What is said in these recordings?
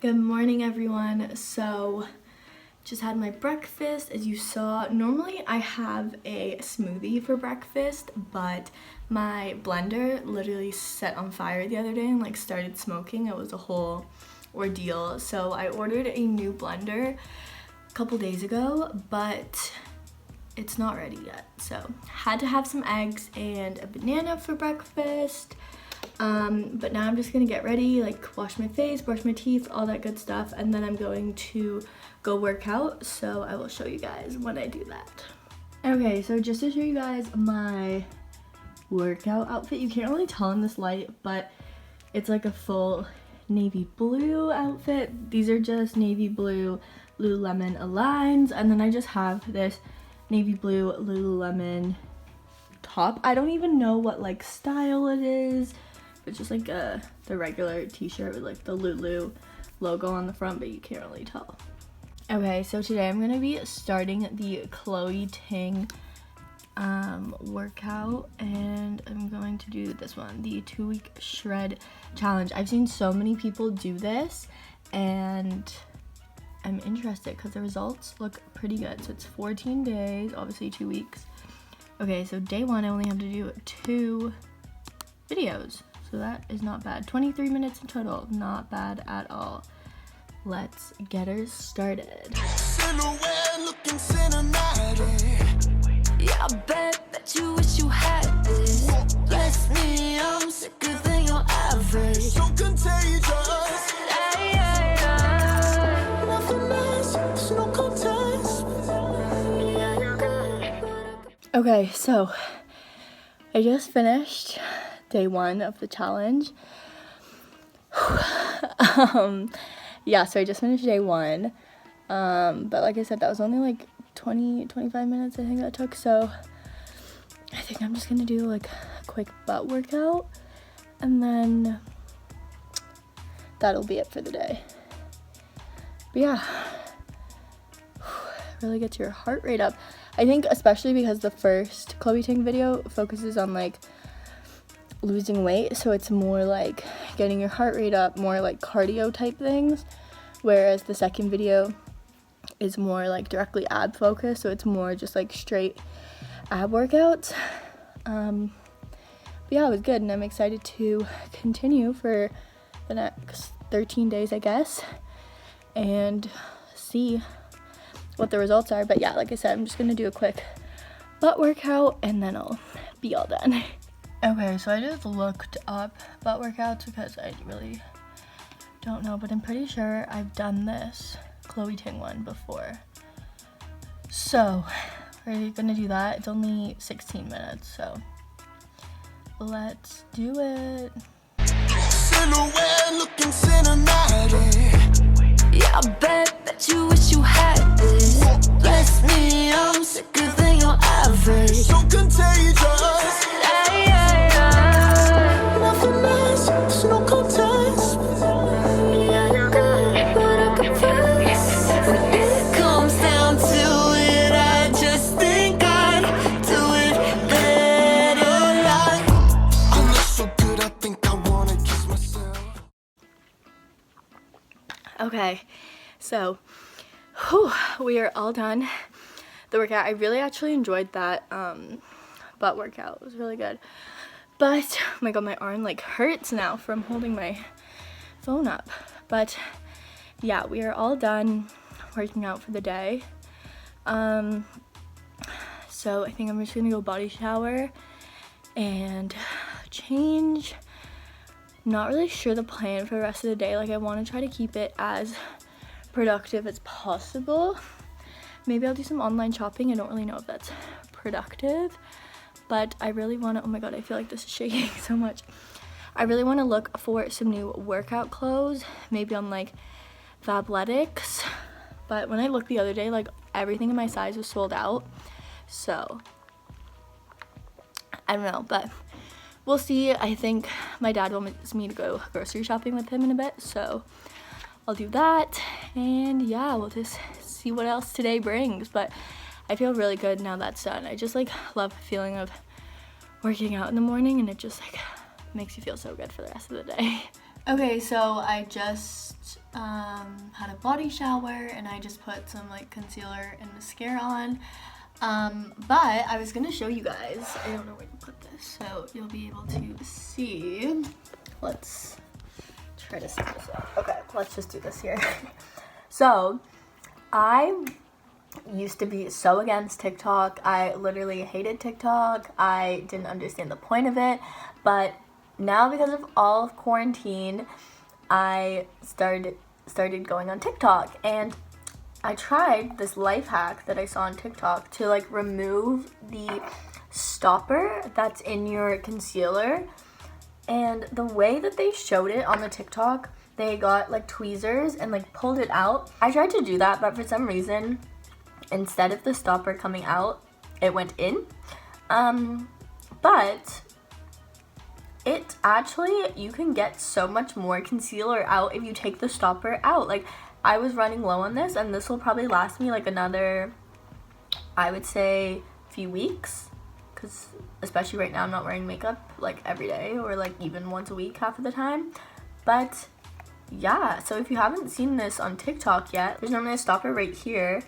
Good morning, everyone. So just had my breakfast. As you saw, normally I have a smoothie for breakfast, but my blender literally set on fire the other day and like started smoking. It was a whole ordeal. So I ordered a new blender a couple days ago, but it's not ready yet. So had to have some eggs and a banana for breakfast. But now I'm just gonna get ready, like wash my face, brush my teeth, all that good stuff, and then I'm going to go work out, so I will show you guys when I do that. Okay, so just to show you guys my workout outfit, you can't really tell in this light, but it's like a full navy blue outfit. These are just navy blue Lululemon Aligns, and then I just have this navy blue Lululemon top. I don't even know what like style it is. It's just like the regular t-shirt with like the Lulu logo on the front, but you can't really tell. Okay, so today I'm gonna be starting the Chloe Ting workout, and I'm going to do this one, the 2-week shred challenge. I've seen so many people do this and I'm interested because the results look pretty good. So it's 14 days, obviously 2 weeks. Okay, so day 1 I only have to do 2 videos. So that is not bad. 23 minutes in total, not bad at all. Let's get her started. Yeah, I bet that you wish you had this. Bless me, I'm sicker than your average. So contagious. Nothing less, there's no contest. Okay, so I just finished day 1 of the challenge. Yeah, so I just finished day 1, but like I said, that was only like 25 minutes I think that took, so I think I'm just gonna do like a quick butt workout and then that'll be it for the day. But yeah, really gets your heart rate up. I think especially because the first Chloe Ting video focuses on like losing weight, so it's more like getting your heart rate up, more like cardio type things, whereas the second video is more like directly ab focused, so it's more just like straight ab workouts. But yeah, it was good, and I'm excited to continue for the next 13 days, I guess, and see what the results are. But yeah, like I said, I'm just gonna do a quick butt workout and then I'll be all done. Okay, so I just looked up butt workouts because I really don't know, but I'm pretty sure I've done this Chloe Ting one before. So we're gonna do that. It's only 16 minutes, so let's do it. Silhouette looking cinematic. Yeah, I bet that you wish you had this. Bless me, I'm sicker than your average. So contagious. No contest. Yeah, you're good, but I confess when it comes down to it, I just think I'd do it better. Like I look so good, I think I wanna kiss myself. Okay, so we are all done the workout. I really actually enjoyed that butt workout. It was really good. But, oh my god, my arm like hurts now from holding my phone up. But yeah, we are all done working out for the day. So I think I'm just gonna go body shower and change. Not really sure the plan for the rest of the day. Like, I want to try to keep it as productive as possible. Maybe I'll do some online shopping. I don't really know if that's productive. But I really want to, oh my god, I feel like this is shaking so much. I really want to look for some new workout clothes, maybe on like Fabletics. But when I looked the other day, like everything in my size was sold out. So, I don't know, but we'll see. I think my dad wants me to go grocery shopping with him in a bit, so I'll do that. And yeah, we'll just see what else today brings. But I feel really good now that's done. I just like love the feeling of working out in the morning, and it just like makes you feel so good for the rest of the day. Okay, so I just had a body shower, and I just put some like concealer and mascara on. But I was gonna show you guys, I don't know where to put this, so you'll be able to see. Let's try to set this up. Okay, let's just do this here. So, I used to be so against TikTok. I literally hated TikTok. I didn't understand the point of it, but now because of all of quarantine, I started going on TikTok, and I tried this life hack that I saw on TikTok to like remove the stopper that's in your concealer. And the way that they showed it on the TikTok, they got like tweezers and like pulled it out. I tried to do that, but for some reason, instead of the stopper coming out, it went in. But it actually, you can get so much more concealer out if you take the stopper out. Like, I was running low on this, and this will probably last me like another, I would say, few weeks, because especially right now I'm not wearing makeup like every day or like even once a week half of the time. But yeah, so if you haven't seen this on TikTok yet, there's normally a stopper right here,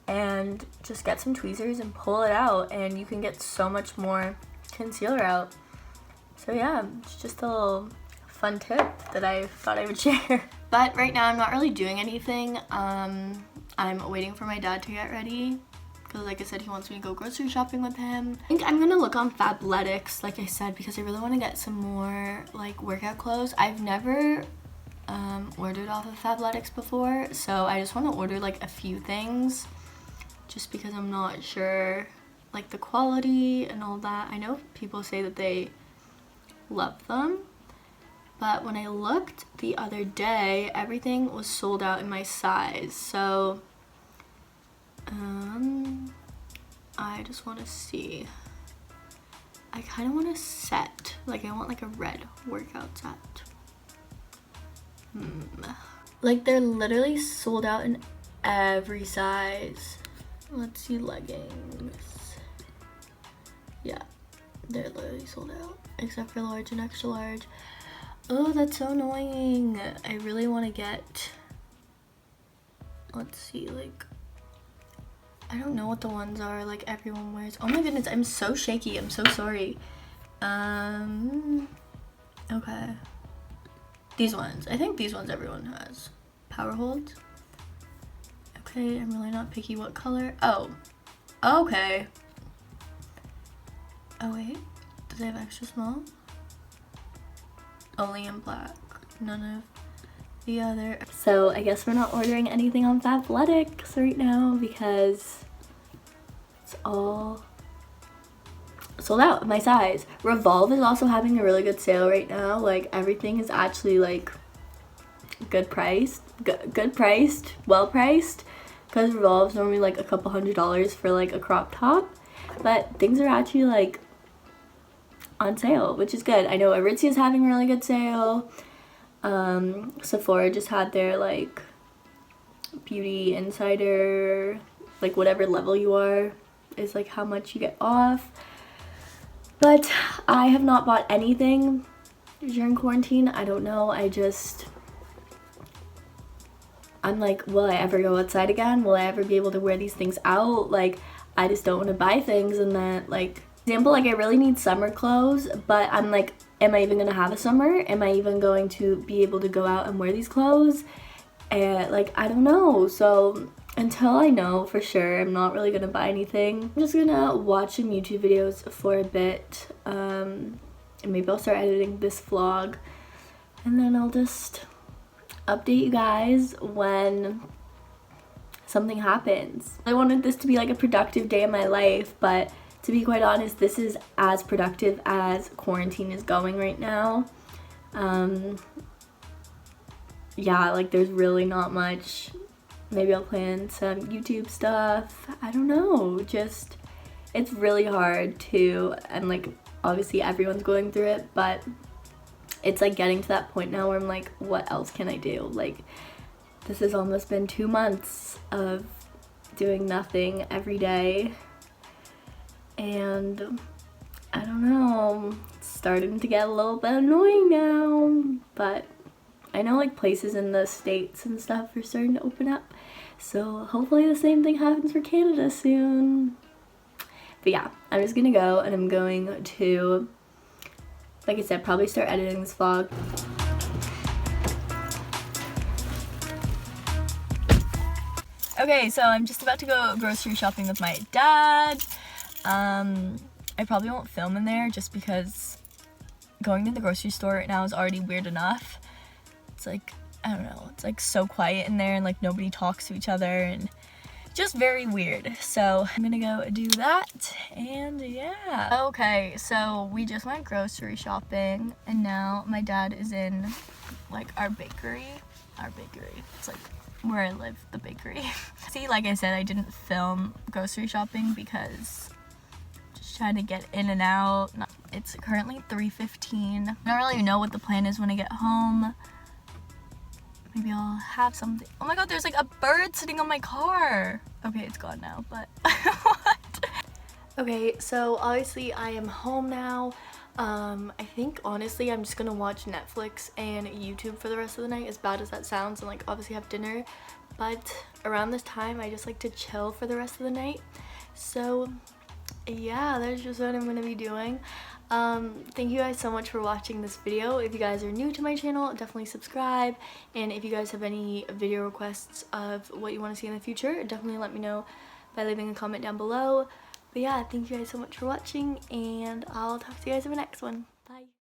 and just get some tweezers and pull it out, and you can get so much more concealer out. So yeah, it's just a little fun tip that I thought I would share. But right now I'm not really doing anything. I'm waiting for my dad to get ready, because like I said, he wants me to go grocery shopping with him. I think I'm gonna look on Fabletics, like I said, because I really want to get some more like workout clothes. I've never ordered off of Fabletics before, so I just want to order like a few things, just because I'm not sure like the quality and all that. I know people say that they love them, but when I looked the other day, everything was sold out in my size. So I just want to see. I kind of want a set, like I want like a red workout set. Like they're literally sold out in every size. Let's see, leggings. Yeah, they're literally sold out except for large and extra large. Oh, that's so annoying. I really want to get, let's see, like, I don't know what the ones are like everyone wears. Oh my goodness, I'm so shaky. I'm so sorry. Okay. These ones. I think these ones everyone has. Power holds. Okay, I'm really not picky what color. Oh. Okay. Oh wait. Do they have extra small? Only in black. None of the other. So I guess we're not ordering anything on Fabletics right now because it's all sold out my size. Revolve is also having a really good sale right now. Like everything is actually like good priced, well priced, because Revolve's normally like a couple $100s for like a crop top, but things are actually like on sale, which is good. I know Aritzia is having a really good sale. Sephora just had their like beauty insider, like whatever level you are is like how much you get off. But I have not bought anything during quarantine. I don't know. I'm like, will I ever go outside again? Will I ever be able to wear these things out? Like, I just don't want to buy things. And then, like, example, like I really need summer clothes, but I'm like, am I even going to have a summer? Am I even going to be able to go out and wear these clothes? And like, I don't know. So until I know for sure, I'm not really gonna buy anything. I'm just gonna watch some YouTube videos for a bit, and maybe I'll start editing this vlog, and then I'll just update you guys when something happens. I wanted this to be like a productive day in my life, but to be quite honest, this is as productive as quarantine is going right now. Yeah, like there's really not much. Maybe I'll plan some YouTube stuff. I don't know, just it's really hard to, and like obviously everyone's going through it, but it's like getting to that point now where I'm like, what else can I do? Like this has almost been 2 months of doing nothing every day, and I don't know, it's starting to get a little bit annoying now, but I know like places in the States and stuff are starting to open up, so hopefully the same thing happens for Canada soon. But yeah, I'm just gonna go, and I'm going to, like I said, probably start editing this vlog. Okay, so I'm just about to go grocery shopping with my dad. I probably won't film in there just because going to the grocery store right now is already weird enough. It's like, I don't know, it's like so quiet in there and like nobody talks to each other and just very weird. So I'm gonna go do that, and yeah. Okay, so we just went grocery shopping and now my dad is in like our bakery. It's like where I live, the bakery. See, like I said, I didn't film grocery shopping because just trying to get in and out. It's currently 3:15. I don't really know what the plan is when I get home. Maybe I'll have something. Oh my god, there's like a bird sitting on my car. Okay, it's gone now, but what? Okay, so obviously I am home now. I think honestly I'm just gonna watch Netflix and YouTube for the rest of the night, as bad as that sounds, and like obviously have dinner. But around this time I just like to chill for the rest of the night. So yeah, that's just what I'm gonna be doing. Thank you guys so much for watching this video. If you guys are new to my channel, definitely subscribe, and if you guys have any video requests of what you want to see in the future, definitely let me know by leaving a comment down below. But yeah, thank you guys so much for watching, and I'll talk to you guys in the next one.